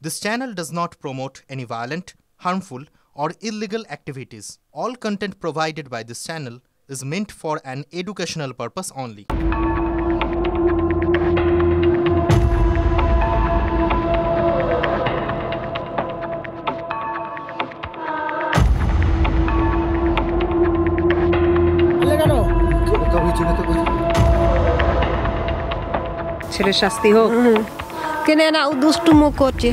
This channel does not promote any violent, harmful, or illegal activities. All content provided by this channel is meant for an educational purpose only. ছেলের শাস্তি হোক। কেন না ও দুষ্টুমো করছে,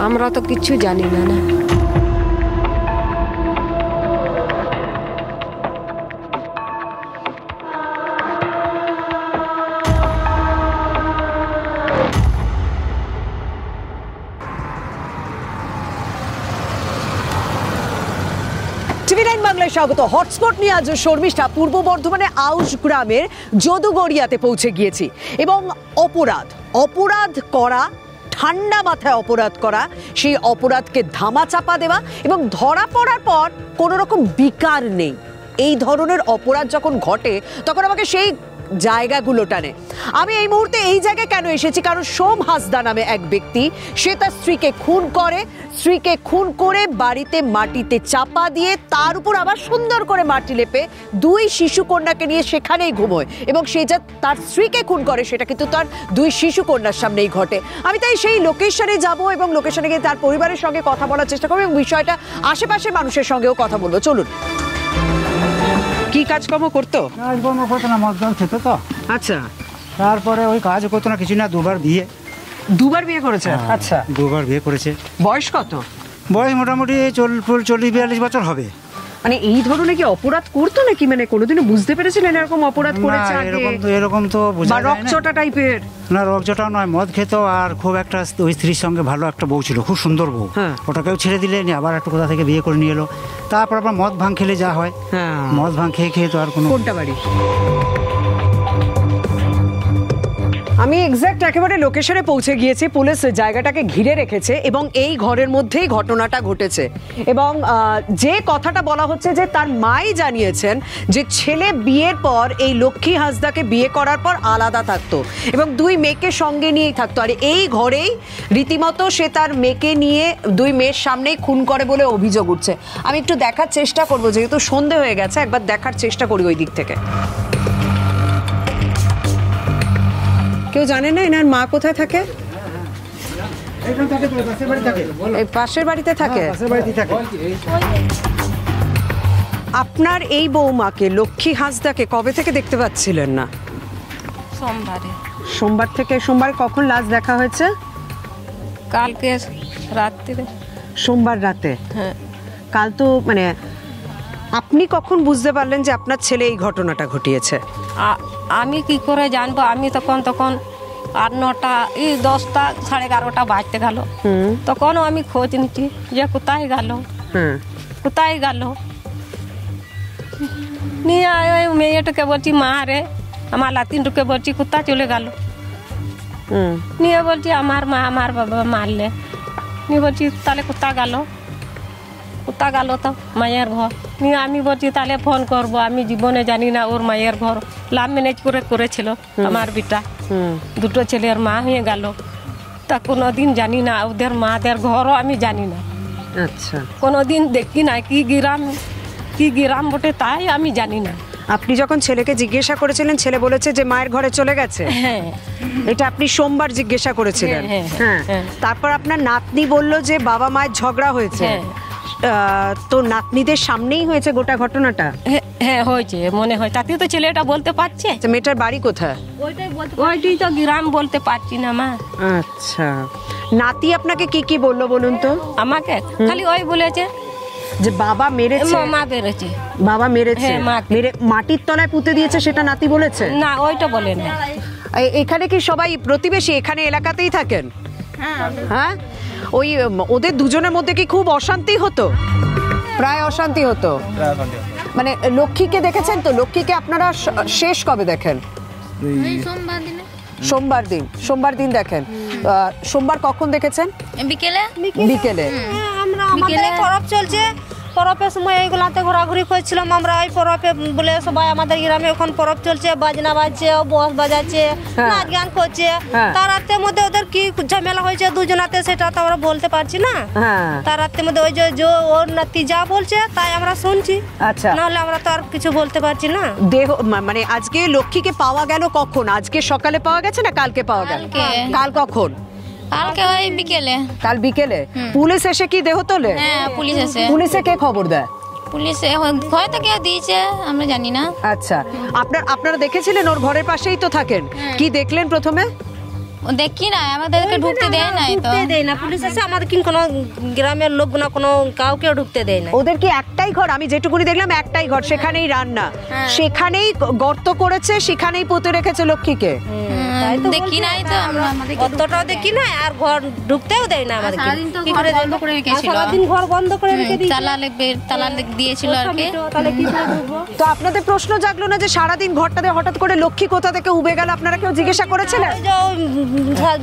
আমরা তো কিছু জানি না। টিভি9 বাংলায় স্বাগত। হটস্পট নিয়ে আজ শর্মিষ্ঠা পূর্ব বর্ধমানে আউশ গ্রামের যদুগড়িয়াতে পৌঁছে গিয়েছি এবং অপরাধ করা, ঠান্ডা মাথায় অপরাধ করা, সেই অপরাধকে ধামাচাপা দেওয়া এবং ধরা পড়ার পর কোনো রকম বিকার নেই, এই ধরনের অপরাধ যখন ঘটে তখন আমাকে সেই জায়গাগুলো টানে। আমি এই মুহূর্তে এই জায়গায় কেন এসেছি, কারণ সোম হাসদা নামে এক ব্যক্তি, সে তার স্ত্রীকে খুন করে বাড়িতে মাটিতে চাপা দিয়ে তার উপর আবার সুন্দর করে মাটি লেপে দুই শিশু কন্যাকে নিয়ে সেখানেই ঘুমোয় এবং সে যা তার স্ত্রীকে খুন করে সেটা কিন্তু তার দুই শিশু কন্যার সামনেই ঘটে। আমি তাই সেই লোকেশনে যাব এবং লোকেশনে গিয়ে তার পরিবারের সঙ্গে কথা বলার চেষ্টা করবো এবং বিষয়টা আশেপাশের মানুষের সঙ্গেও কথা বলবো। চলুন। কি কাজকর্ম করতো? কাজকর্ম করতো না, মদ খেতো তো। আচ্ছা, তারপরে ওই কাজ করতো না, কিছু না। দুবার বিয়ে করেছে। আচ্ছা, দুবার বিয়ে করেছে। বয়স কত? বয়স মোটামুটি 40-42 বছর হবে। মানে এই ধরনের কি অপরাধ করতো নাকি, মানে কোনোদিনও বুঝতে পেরেছিলেন এরকম অপরাধ করেছে? এরকম তো বোঝা যায় না। রকচটা টাইপের না, রকচটা নয়, মদ খেতো আর খুব একটা ওই স্ত্রীর সঙ্গে ভালো একটা বউ ছিল, খুব সুন্দর বউ। ওটাকেও ছেড়ে দিলে আবার একটু কোথা থেকে বিয়ে করে নিয়ে এলো। তারপর আবার মদ ভাঙ খেলে যা হয়, মদ ভাঙ খেয়ে তো আর কোনো। কোনটা বাড়ি? আমি এক্স্যাক্ট একেবারে লোকেশনে পৌঁছে গিয়েছি। পুলিশ জায়গাটাকে ঘিরে রেখেছে এবং এই ঘরের মধ্যেই ঘটনাটা ঘটেছে এবং যে কথাটা বলা হচ্ছে যে তার মাই জানিয়েছেন যে ছেলে বিয়ের পর এই লক্ষ্মী হাসদাকে বিয়ে করার পর আলাদা থাকতো এবং দুই মেয়েকে সঙ্গে নিয়েই থাকতো, আর এই ঘরেই রীতিমতো সে তার মেয়েকে নিয়ে দুই মেয়ের সামনেই খুন করে বলে অভিযোগ উঠছে। আমি একটু দেখার চেষ্টা করবো, যেহেতু সন্ধে হয়ে গেছে, একবার দেখার চেষ্টা করি ওই দিক থেকে। কেউ জানে না এনার মা কোথায় থাকে? এই পাশের বাড়িতে থাকে। আপনার এই বৌমাকে, লক্ষ্মী হাসদাকে কবে থেকে দেখতে পাচ্ছিলেন না? সোমবার থেকে। সোমবার কখন লাস্ট দেখা হয়েছে? কালকে রাত্রে। সোমবার রাতে? হ্যাঁ। কাল তো মানে আপনি কখন বুঝতে পারলেন যে আপনার ছেলে এই ঘটনাটা ঘটিয়েছে? আমি কি করে জানবো? আমি তখন 8-9টা, 10টা, 11:30 বাজতে গেল। তখনও আমি খোঁজ নিচ্ছি যে কোথায় গেল। নিয়ে ওই মেয়েটাকে বলছি, মা রে, আমার লাতিনটুকে বলছি কোথায় চলে গেল। নিয়ে বলছি আমার মা আমার বাবা মারলে। নিয়ে বলছি তাহলে কোথায় গেল তো মায়ের ঘর। নিয়ে আমি বলছি তাহলে ফোন করবো, আমি জীবনে জানি না ওর মায়ের ঘর। লাভ ম্যানেজ করেছিল আমার বিটা, দুটো ছেলের মা হয়ে গেল। তা কোনোদিন জানি না ওদের মাদের ঘরও আমি জানি না। আচ্ছা, কোনোদিন দেখি না। কি গ্রাম বটে তাই আমি জানি না। আপনি যখন ছেলেকে জিজ্ঞাসা করেছিলেন, ছেলে বলেছে যে মায়ের ঘরে চলে গেছে। হ্যাঁ, এটা আপনি সোমবার জিজ্ঞাসা করেছিলেন। হ্যাঁ। তারপর আপনার নাতনি বলল যে বাবা মায়ের ঝগড়া হয়েছে। তো নাতনিদের সামনেই হয়েছে গোটা ঘটনাটা? হ্যাঁ হয়েছে মনে হয়। তাতে তো ছেলেটা বলতে পারছে। মেয়েটার বাড়ি কোথায়? ওইটাই তো গ্রাম বলতে পারছি না মা। আচ্ছা, নাতি আপনাকে কি বললো বলুন তো? আমাকে খালি ওই বলেছে যে বাবা মেরেছে। মা বেরেছে। বাবা মেরেছে, মেরে মাটির তলায় পুঁতে দিয়েছে, সেটা নাতি বলেছে? না, ওইটা বলে না। এখানে কি সবাই প্রতিবেশী? এখানে এলাকাতেই থাকেন? হ্যাঁ। ওই ওদের দুজনের মধ্যে কি খুব অশান্তি হতো? প্রায় অশান্তি হতো। মানে লক্ষ্মীকে দেখেছেন তো? লক্ষ্মীকে আপনারা শেষ কবে দেখেন? সোমবার দিন দেখেন। সোমবার কখন দেখেছেন? বিকেলে। বিকেলে আমাদের পরব চলছে, পরবের সময় এইগুলাতে ঘোরাঘুরি করছিলাম আমরা। ওই পরবে বলে সবাই আমাদের গ্রামে এখন পরব চলছে, বাজনা বাজছে, বস বাজাচ্ছে, নাচ গান করছে। তার রাতের মধ্যে ওদের কি ঝামেলা হয়েছে দুজনাতে সেটা তো আমরা বলতে পারছি না। তার রাতের মধ্যে ওই যে ওর নাতি যা বলছে তাই আমরা শুনছি। আচ্ছা, নাহলে আমরা তো আর কিছু বলতে পারছি না। দেহ মানে আজকে লক্ষ্মীকে পাওয়া গেল কখন? আজকে সকালে পাওয়া গেছে না কালকে পাওয়া গেল? কাল কখন? কালকে ওই বিকেলে। কাল বিকেলে পুলিশ এসে কি দেহ তোলে? হ্যাঁ, পুলিশ এসে। পুলিশে কে খবর দেয়? পুলিশে হয়তো কেউ দিয়েছে, আমরা জানি না। আচ্ছা, আপনারা দেখেছিলেন? ওর ঘরের পাশেই তো থাকেন। কি দেখলেন প্রথমে? দেখি না, আমাদেরকে ঢুকতে দেয় না। ঢুকতে দেয় না পুলিশ এসে, আমাদের কি কোনো গ্রামের লোক না কোনো কাউকে ঢুকতে দেয় না। ওদের কি একটাই ঘর? আমি যেটুকুনি দেখলাম একটাই ঘর, সেখানেই রান্না, সেখানেই গর্ত করেছে, সেখানেই পুঁতে রেখেছে লক্ষ্মীকে। দেখি নাই তো আমরা, অতটাও দেখি না, আর ঘর ঢুকতেও দেয় না আমাদের। সারাদিন তো ঘর বন্ধ করে রেখেছিল, সারাদিন ঘর বন্ধ করে রেখে দিয়েছে, তালা দিয়েছিল আর কি। তাহলে কি করে ঢুকবো? তো আপনাদের প্রশ্ন জাগলো না যে সারাদিন ঘরটাতে হঠাৎ করে লক্ষ্মী কোথা থেকে উবে গেল? আপনারা কেউ জিজ্ঞাসা করেছিলেন?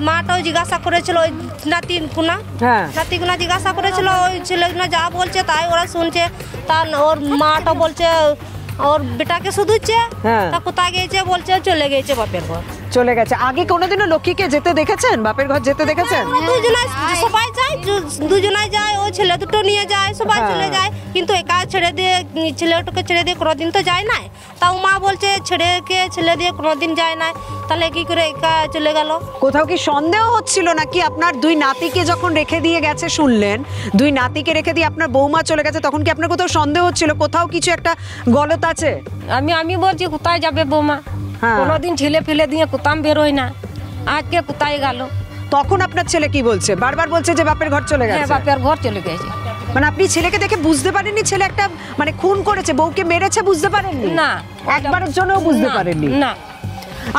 মাটাও জিজ্ঞাসা করেছিল, ওই নাতিগুনা জিজ্ঞাসা করেছিল, ওই ছেলেগুলো যা বলছে তাই ওরা শুনছে। তার ওর মাটা বলছে ওর বেটাকে শুধুচ্ছে, তা কোথায় গেছে বলছে চলে গেছে বাপের ঘর। চলে গেছে। আগে কোনোদিনও লক্ষ্মীকে যেতে দেখেছেন? বাপের ঘর যেতে দেখেছেন? দুজনাই সবাই যায়, দুজনাই যায়, ওই ছেলে দুটো নিয়ে যায়, সবাই চলে যায়। কিন্তু একা ছেড়ে দিয়ে, ছেলেটাকে ছেড়ে দিয়ে কোনোদিন তো যায় না। তাও মা বলছে ছেলে দিয়ে কোনোদিন যায় না, তাহলে কি করে একা চলে গেল? কোথাও কি সন্দেহ হচ্ছিল নাকি? আপনার দুই নাতিকে যখন রেখে দিয়ে গেছে শুনলেন, দুই নাতিকে রেখে দিয়ে আপনার বৌমা চলে গেছে, তখন কি আপনার কোথাও সন্দেহ হচ্ছিল কোথাও কিছু একটা গলত আছে? আমি বলছি কোথায় যাবে বৌমা, কোনোদিন ঠেলে ফেলে দিয়ে কোথাও বেরোয় না, আজকে কোথায় গেল? তখন আপনার ছেলে কি বলছে? বারবার বলছে যে বাপের ঘর চলে গেছে। বাপের ঘর চলে গেছে। মানে আপনি ছেলেকে দেখে বুঝতে পারেননি ছেলে একটা মানে খুন করেছে, বউকে মেরেছে, বুঝতে পারেননি? না, একবারের জন্যও বুঝতে পারেননি? না।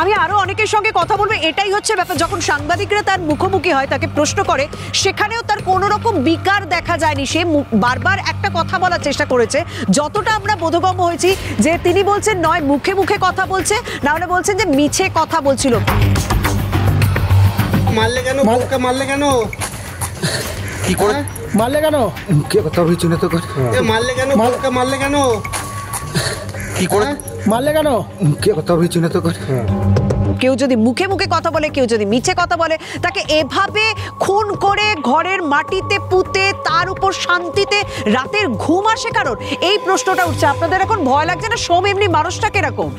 আমি আরো অনেকের সঙ্গে কথা বলবো, এটাই হচ্ছে ব্যাপার। যখন সাংবাদিকরা তার মুখোমুখি হয়, তাকে প্রশ্ন করে, সেখানেও তার কোনো রকম বিকার দেখা যায়নি। সে বারবার একটা কথা বলার চেষ্টা করেছে, যতটা আমরা বোধগম্য হয়েছি, যে তিনি বলছেন নয় মুখে মুখে কথা বলছে, না হলে বলছেন যে মিছে কথা বলছিল। মারলে কেন? বউকে মারলে কেন? কি করে মারলে কেন? কে কথা হয়েছে না তো করে? মারলে কেন? বউকে মারলে কেন? কি করে মারলে কেন? কে কথা হয়েছে না তো করে? কেউ যদি মুখে মুখে কথা বলে, কেউ যদি মিছে কথা বলে, তাকে এভাবে খুন করে ঘরের মাটিতে পুঁতে তার উপর শান্তিতে রাতের ঘুম আসে কারণ? এই প্রশ্নটা উঠছে। আপনাদের এখন ভয় লাগছে না? সোম এমনি মানুষটা কিরকম?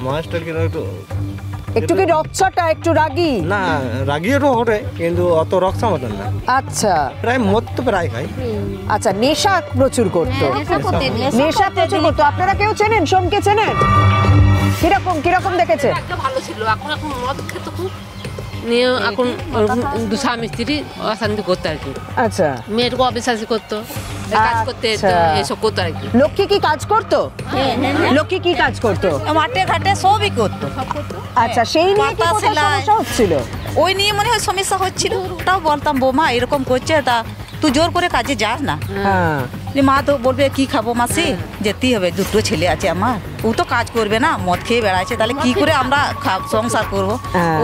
মানুষটা কিরকম? একটু কি রকচটা, একটু রাগী? না, রাগিও ওঠে কিন্তু অত রকচা মতন না। আচ্ছা, প্রায় মদ তো প্রায় খাই। আচ্ছা, নেশা প্রচুর করতো? নেশা প্রচুর করতো। আপনারা কেউ চেনেন? সোমকে চেনেন? কিরকম দেখেছে? ভালো ছিল, এখন মদ খেত খুব। এখন স্বামী স্ত্রী অশান্তি করতো আর কি। আচ্ছা, মেয়েটাকে অবিশ্বাসী করতো, কাজ করতে এসব করতো আর কি। লক্ষ্মী কি কাজ করতো? লক্ষ্মী কি কাজ করতো? মাঠে ঘাটে সবই করতো। আচ্ছা, সেই নিয়ে কি সমস্যা হচ্ছিল? ওই নিয়ে মনে হয় সমস্যা হচ্ছিল। তাও বলতাম বৌমা এরকম করছে, তা তুই জোর করে কাজে যাস না। মা তো বলবে কি খাবো মাসি, যেতেই হবে, দুটো ছেলে আছে আমার, ও তো কাজ করবে না, মদ খেয়ে বেড়াচ্ছে, তাহলে কি করে আমরা সংসার করবো?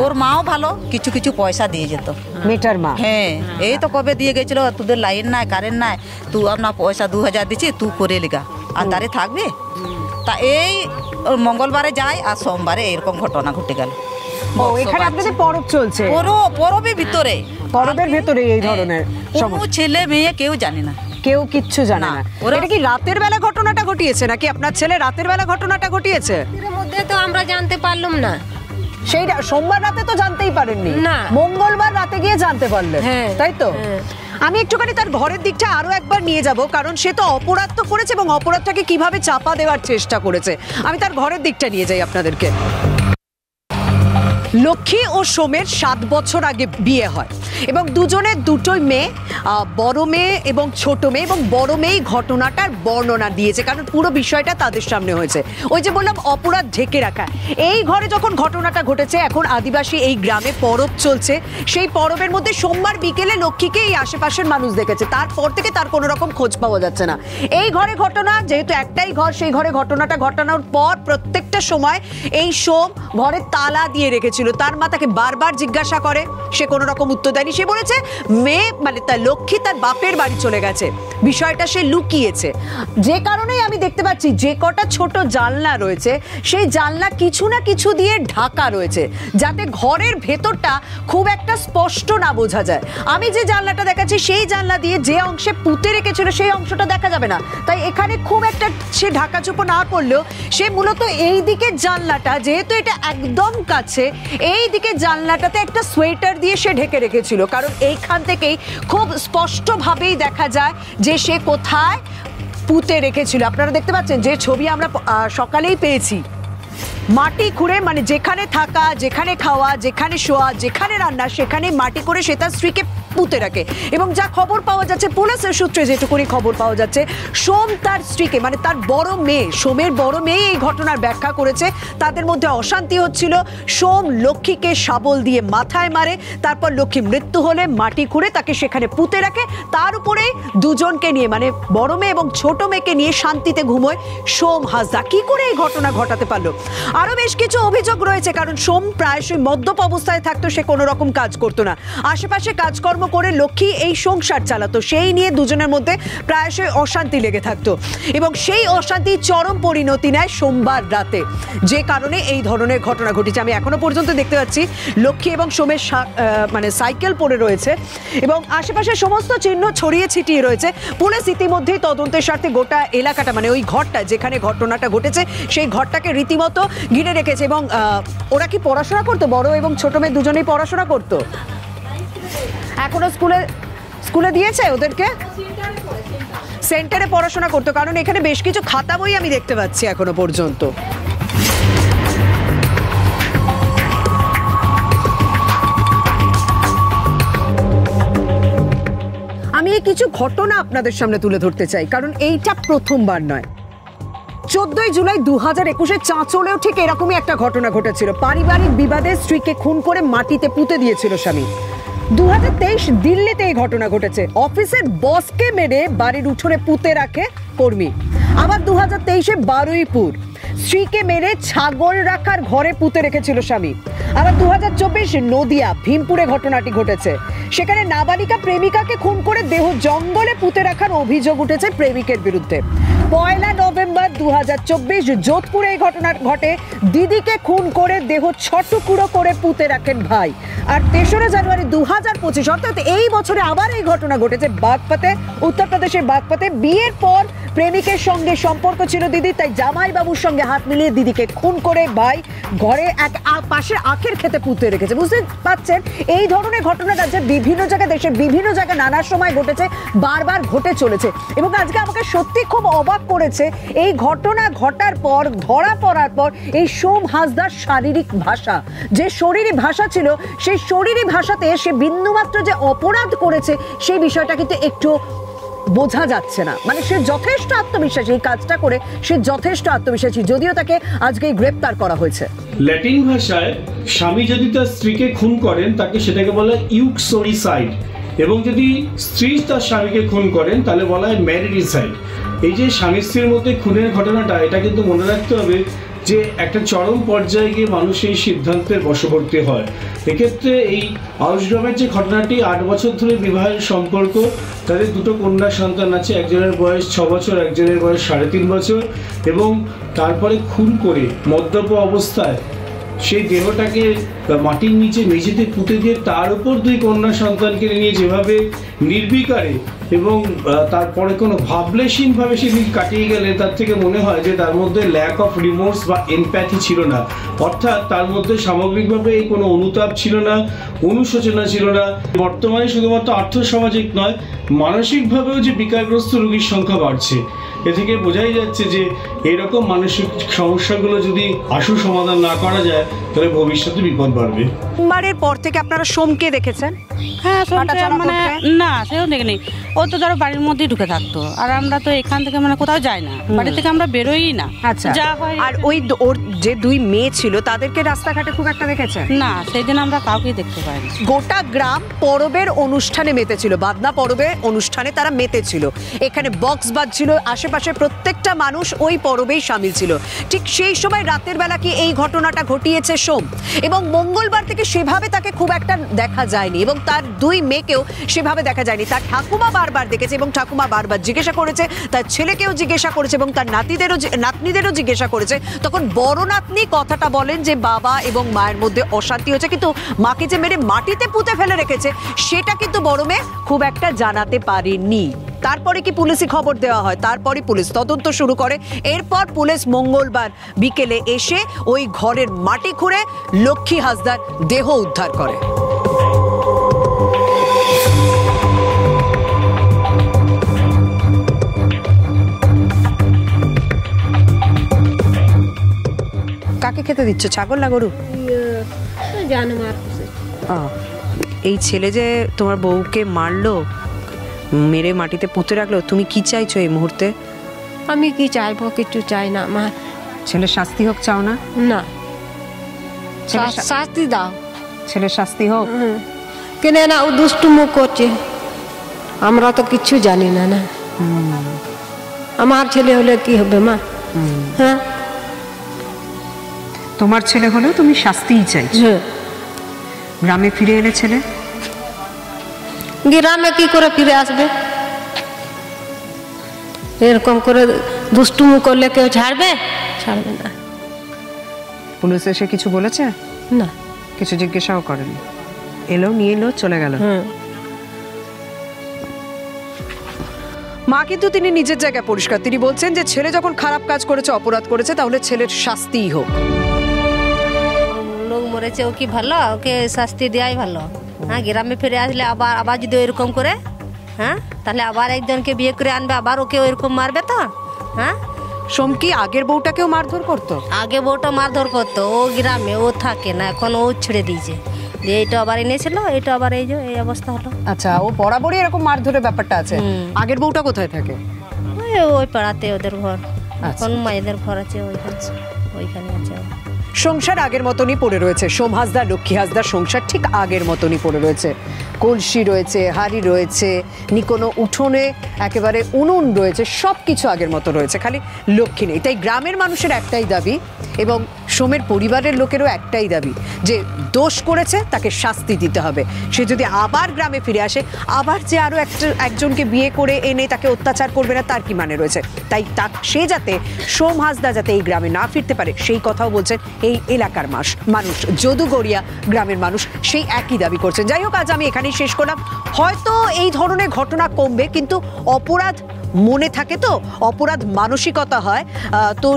ওর মাও ভালো, কিছু কিছু পয়সা দিয়ে যেত মেটার মা। হ্যাঁ, এই তো কবে দিয়ে গেছিল, তোদের লাইন নাই কারেন্ট নাই, তুই আপনার পয়সা 2000 দিচ্ছি, তুই করে লিগা, আর তারে থাকবে। তা এই মঙ্গলবারে যায় আর সোমবারে এরকম ঘটনা ঘটে গেল। এখানে আপনাদের পরব চলছে? পরবের ভিতরে, পরবের ভেতরে এই ধরনের কোনো ছেলে মেয়ে কেউ জানে না, কেউ কিচ্ছু জানে না। এটা কি রাতের বেলা ঘটনাটা ঘটিয়েছে নাকি আপনার ছেলে রাতের বেলা ঘটনাটা ঘটিয়েছে? এর মধ্যে তো আমরা জানতে পারলাম না। সেই সোমবার রাতে তো জানতেই পারেননি, না মঙ্গলবার রাতে গিয়ে জানতে পারলেন, তাই তো? আমি একটুখানি তার ঘরের দিকটা আরো একবার নিয়ে যাব, কারণ সে তো অপরাধ তো করেছে এবং অপরাধটাকে কিভাবে চাপা দেওয়ার চেষ্টা করেছে। আমি তার ঘরের দিকটা নিয়ে যাই আপনাদেরকে। লক্ষ্মী ও সোমের 7 বছর আগে বিয়ে হয় এবং দুজনের দুটোই মেয়ে, বড় মেয়ে এবং ছোট মেয়ে, এবং বড় মেয়ে ঘটনাটার বর্ণনা দিয়েছে কারণ পুরো বিষয়টা তাদের সামনে হয়েছে। ওই যে বললাম অপরাধ ঢেকে রাখা, এই ঘরে যখন ঘটনাটা ঘটেছে, এখন আদিবাসী এই গ্রামে পরব চলছে, সেই পরবের মধ্যে সোমবার বিকেলে লক্ষ্মীকে এই আশেপাশের মানুষ দেখেছে, তারপর থেকে তার কোনো রকম খোঁজ পাওয়া যাচ্ছে না। এই ঘরে ঘটনা, যেহেতু একটাই ঘর, সেই ঘরে ঘটনাটা ঘটানোর পর প্রত্যেকটা সময় এই সোম ঘরে তালা দিয়ে রেখেছিল ছিল তার মা তাকে বারবার জিজ্ঞাসা করে, সে কোনো রকম উত্তর দেয়নি। সে বলেছে মেয়ে মানে তার লক্ষ্মী তার বাপের বাড়ি চলে গেছে, বিষয়টা সে লুকিয়েছে। যে কারণেই আমি দেখতে পাচ্ছি যে কটা ছোট জানলা রয়েছে সেই জানলা কিছু না কিছু দিয়ে ঢাকা রয়েছে, যাতে ঘরের ভেতরটা খুব একটা স্পষ্ট না বোঝা যায়। আমি যে জানলাটা দেখাচ্ছি সেই জানলা দিয়ে যে অংশে পুঁতে রেখেছিল সেই অংশটা দেখা যাবে না, তাই এখানে খুব একটা সে ঢাকাচোপো না করলেও সে মূলত এই দিকের জানলাটা, যেহেতু এটা একদম কাছে, এই দিকে জানলাটাতে একটা সোয়েটার দিয়ে সে ঢেকে রেখেছিল, কারণ এইখান থেকেই খুব স্পষ্টভাবেই দেখা যায় যে সে কোথায় পুঁতে রেখেছিল। আপনারা দেখতে পাচ্ছেন যে ছবি আমরা সকালেই পেয়েছি, মাটি খুঁড়ে মানে যেখানে থাকা, যেখানে খাওয়া, যেখানে শোয়া, যেখানে রান্না, সেখানে মাটি করে সে তার স্ত্রীকে পুঁতে রাখে। এবং যা খবর পাওয়া যাচ্ছে পুলিশের সূত্রে, যেটুকুনি খবর পাওয়া যাচ্ছে, সোম তার স্ত্রীকে মানে তার বড় মেয়ে, সোমের বড় মেয়ে এই ঘটনার ব্যাখ্যা করেছে। তাদের মধ্যে অশান্তি হচ্ছিল, সোম লক্ষ্মীকে শাবল দিয়ে মাথায় মারে, তারপর লক্ষ্মী মৃত্যু হলে মাটি খুঁড়ে তাকে সেখানে পুঁতে রাখে, তার উপরেই দুজনকে নিয়ে মানে বড় মেয়ে এবং ছোট মেয়েকে নিয়ে শান্তিতে ঘুমোয় সোম হাসদা। কি করে এই ঘটনা ঘটাতে পারলো? আরো বেশ কিছু অভিযোগ রয়েছে, কারণ সোম প্রায়শই মদ্যপ অবস্থায় থাকতো, সে কোনো রকম কাজ করতো না, আশেপাশে কাজকর্ম করে লক্ষ্মী এই সংসার চালাতো, সেই নিয়ে দুজনের মধ্যে প্রায়শই অশান্তি লেগে থাকতো এবং সেই অশান্তি চরম পরিণতি নেয় সোমবার রাতে, যে কারণে এই ধরনের ঘটনা ঘটেছে। আমি এখনো পর্যন্ত দেখতে পাচ্ছি লক্ষ্মী এবং সোমের মানে সাইকেল পড়ে রয়েছে এবং আশেপাশে সমস্ত চিহ্ন ছড়িয়ে ছিটিয়ে রয়েছে। পুলিশ ইতিমধ্যেই তদন্তের স্বার্থে গোটা এলাকাটা মানে ওই ঘরটা যেখানে ঘটনাটা ঘটেছে সেই ঘরটাকে রীতিমতো ঘিরে রেখেছে। এবং ওরা কি পড়াশোনা করতো? বড় এবং ছোট মেয়ে দুজনেই পড়াশোনা করতো? এখনো স্কুলে দিয়েছে ওদেরকে? সেন্টারে পড়াশোনা করতো, কারণ এখানে বেশ কিছু খাতা বই আমি দেখতে পাচ্ছি এখনো পর্যন্ত। আমি কিছু ঘটনা আপনাদের সামনে তুলে ধরতে চাই, কারণ এইটা প্রথমবার নয়। 14 জুলাই 2021 চাঁচলেও ঠিক এরকমই একটা ঘটনা ঘটেছিল। পারিবারিক বিবাদে স্ত্রীকে খুন করে মাটিতে পুঁতে দিয়েছিল স্বামী। 2023 দিল্লিতে এই ঘটনা ঘটেছে, অফিসের বসকে মেরে বাড়ির উঠোনে পুঁতে রাখে কর্মী। আবার 2023-এ বারুইপুর, স্ত্রীকে মেরে ছাগল রাখার ঘরে পুঁতে রেখেছিল স্বামী। আবার 2024 নদিয়া ভীমপুরে ঘটনাটি ঘটেছে, সেখানে নাবালিকা প্রেমিকাকে খুন করে দেহ জঙ্গলে পুঁতে রাখার অভিযোগ উঠেছে প্রেমিকের বিরুদ্ধে। 1 নভেম্বর 2024 যোধপুরে এই ঘটনা ঘটে, দিদিকে খুন করে দেহ 6 টুকরো করে পুঁতে রাখেন ভাই। আর 3রা জানুয়ারি 2025 অর্থাৎ এই বছরে আবার এই ঘটনা ঘটেছে বাগপাতে, উত্তরপ্রদেশের বাগপাতে। বিয়ের পর প্রেমিকের সঙ্গে সম্পর্ক ছিল দিদি, তাই জামাই বাবুর সঙ্গে হাত মিলিয়ে দিদিকে খুন করে ভাই ঘরে এক পাশে আখের খেতে পুঁতে রেখেছে। বুঝতে পারছেন এই ধরনের ঘটনা রাজ্যের বিভিন্ন জায়গায়, দেশের বিভিন্ন জায়গায় নানা সময় ঘটেছে, বারবার ঘটে চলেছে। এবং আজকে আমাকে সত্যি খুব অবাক করেছে এই ঘটনা ঘটার পর, ধরা পড়ার পর এই সোম হাসদার শারীরিক ভাষা, যে শরীরী ভাষা ছিল সেই শরীরী ভাষাতে সে বিন্দুমাত্র যে অপরাধ করেছে সেই বিষয়টা কিন্তু একটু বোঝা যাচ্ছে না। মানে সে যথেষ্ট আত্মবিশ্বাসী, এই কাজটা করে সে যথেষ্ট আত্মবিশ্বাসী, যদিও তাকে আজকে গ্রেপ্তার করা হয়েছে। ল্যাটিন ভাষায় স্বামী যদি তার স্ত্রীকে খুন করেন তাকে সেটাকে বলে ইউক্সোরিসাইড, এবং যদি স্ত্রী তার স্বামীকে খুন করেন তাহলে বলা হয় ম্যারিডিসাইড। এই যে স্বামী স্ত্রীর মধ্যে খুনের ঘটনাটা, এটা কিন্তু মনে রাখতে হবে যে একটা চরম পর্যায়ে গিয়ে মানুষ এই সিদ্ধান্তের বশবর্তী হয়। এক্ষেত্রে এই আউসগ্রামের যে ঘটনাটি, 8 বছর ধরে বিবাহের সম্পর্ক, তাদের 2টো কন্যা সন্তান আছে, একজনের বয়স 6 বছর, একজনের বয়স 3.5 বছর, এবং তারপরে খুন করে মদ্যপ অবস্থায় সেই দেহটাকে মাটির নিচে মেঝেতে পুঁতে দিয়ে তার উপর 2 কন্যা সন্তানকে নিয়ে যেভাবে নির্বিকারে এবং তারপরে কোনো ভাবলেশীনভাবে সেদিন কাটিয়ে গেলে, তার থেকে মনে হয় যে তার মধ্যে ল্যাক অফ রিমোর্স বা এমপ্যাথি ছিল না। অর্থাৎ তার মধ্যে সামগ্রিকভাবে কোনো অনুতাপ ছিল না, অনুশোচনা ছিল না। বর্তমানে শুধুমাত্র আর্থসামাজিক নয়, মানসিকভাবেও যে বিকারগ্রস্ত রোগীর সংখ্যা বাড়ছে, এ থেকে বোঝাই যাচ্ছে যে এরকম মানসিক সমস্যাগুলো যদি আশু সমাধান না করা যায় তাহলে ভবিষ্যতে বিপদ বাড়বে। সোমবারের পর থেকে আপনারা সোমকে দেখেছেন? হ্যাঁ, মানে না না সেও দেখিনি, ও তো ধরো বাড়ির মধ্যেই ঢুকে থাকতো, আর আমরা তো এখান থেকে মানে কোথাও যাই না, বাড়ি থেকে আমরা বেরোই না। আচ্ছা, যা হয়। আর ওই ওর যে 2 মেয়ে ছিল তাদেরকে রাস্তাঘাটে খুব একটা দেখেছে না, সেই দিন আমরা কাউকেই দেখতে পাইনি। গোটা গ্রাম পরবের অনুষ্ঠানে মেতেছিল, বাদনা পরবে অনুষ্ঠানে তারা মেতেছিল, এখানে বক্স বাজছিল, আশেপাশে প্রত্যেকটা মানুষ ওই পরবেই সামিল ছিল। ঠিক সেই সময় রাতের বেলা কি এই ঘটনাটা ঘটিয়েছে সোম, এবং মঙ্গলবার থেকে সেভাবে তাকে খুব একটা দেখা যায়নি, এবং তার 2 মেয়েকেও সেভাবে দেখা যায়নি। তার ঠাকুমা বারবার দেখেছে, এবং ঠাকুমা বারবার জিজ্ঞাসা করেছে, তার ছেলেকেও জিজ্ঞাসা করেছে, এবং তার নাতনিদেরও জিজ্ঞাসা করেছে। তখন বড় নাতনি কথাটা বলেন যে বাবা এবং মায়ের মধ্যে অশান্তি হয়েছে, কিন্তু মাকে যে মেরে মাটিতে পুঁতে ফেলে রেখেছে সেটা কিন্তু বড় মেয়ে খুব একটা জানাতে পারেনি। তারপরে কি পুলিশে খবর দেওয়া হয়, তারপরে পুলিশ তদন্ত শুরু করে। এরপর পুলিশ মঙ্গলবার বিকেলে এসে ওই ঘরের মাটি খুঁড়ে লক্ষ্মী হাসদার দেহ উদ্ধার করে। কাকে খেতে দিচ্ছ, ছাগল না গরু? এই ছেলে যে তোমার বউকে মারলো, মেরে মাটিতে পুঁতে রাখলো, তুমি কি চাইছো এই মুহূর্তে? আমি কি চাইবো, কিছু চাই না মা। ছেলের শাস্তি হোক চাও না? না, শাস্তি দাও, ছেলের শাস্তি হোক। কেন না ও দুষ্টুমু করছে, আমরা তো কিছু জানি না। না আমার ছেলে হলে কি হবে মা? হ্যাঁ, তোমার ছেলে হলেও তুমি শাস্তিই চাইছো। গ্রামে ফিরে এলে ছেলে? গ্রামে কি করে ফিরে আসবে? এরকম করে দুষ্টুমু করলে কেউ ছাড়বে? ছাড়বে না। পুলিশ এসে কিছু বলেছে? না, কিছু জিজ্ঞাসাও করেনি, এলো নিয়ে এলো চলে গেল। মা কিন্তু তিনি নিজের জায়গায় পরিষ্কার, তিনি বলছেন যে ছেলে যখন খারাপ কাজ করেছে, অপরাধ করেছে, তাহলে ছেলের শাস্তিই হোক। লোক মরেছে, ও কি ভালো? ওকে শাস্তি দেওয়াই ভালো। হ্যাঁ, গ্রামে ফিরে আসলে আবার যদি এরকম করে, হ্যাঁ, তাহলে আবার একজনকে বিয়ে করে আনবে, আবার ওকে ওইরকম মারবে তো। হ্যাঁ, সোম কি আগের বউটাকেও মারধর করতো? আগে বউটা মারধর করতো, ও গ্রামে ও থাকে না, এখন ও ছেড়ে দিয়েছে। যে এইটা আবার এনেছিল, এইটা আবার এই যে এই অবস্থা হলো। আচ্ছা, ও বরাবরই এরকম মারধরের ব্যাপারটা আছে। আগের বউটা কোথায় থাকে? ওই পাড়াতে ওদের ঘর, এখন মায়েদের ঘর আছে ওইখানে আছে। সংসার আগের মতনই পড়ে রয়েছে, সোম হাসদার লক্ষ্মী হাসদার সংসার ঠিক আগের মতনই পড়ে রয়েছে। কলসি রয়েছে, হাঁড়ি রয়েছে, নিকোনো উঠোনে একেবারে উনুন রয়েছে, সব কিছু আগের মতো রয়েছে, খালি লক্ষ্মী নেই। তাই গ্রামের মানুষের একটাই দাবি, এবং সোমের পরিবারের লোকেরও একটাই দাবি, যে দোষ করেছে তাকে শাস্তি দিতে হবে। সে যদি আবার গ্রামে ফিরে আসে, আবার যে আরও একজনকে বিয়ে করে এনে তাকে অত্যাচার করবে না, তার কি মানে রয়েছে? তাই সে যাতে, সোম হাসদা যাতে এই গ্রামে না ফিরতে পারে, সেই কথাও বলছেন এই এলাকার মানুষ, যদুগড়িয়া গ্রামের মানুষ সেই একই দাবি করছেন। যাই হোক, আজ আমি এখানেই শেষ করলাম। হয়তো এই ধরনের ঘটনা কমবে, কিন্তু অপরাধ মনে থাকে, তো অপরাধ মানসিকতা হয়, তো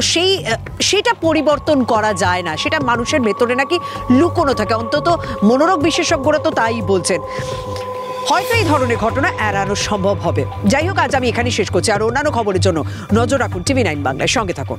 সেটা পরিবর্তন করা যায় না, সেটা মানুষের ভেতরে নাকি লুকোনো থাকে, অন্তত মনোরোগ বিশেষজ্ঞরা তো তাই বলছেন। হয়তো এই ধরনের ঘটনা এড়ানো সম্ভব হবে। যাই হোক, আজ আমি এখানেই শেষ করছি। আর অন্যান্য খবরের জন্য নজর রাখুন TV9 বাংলার সঙ্গে থাকুন।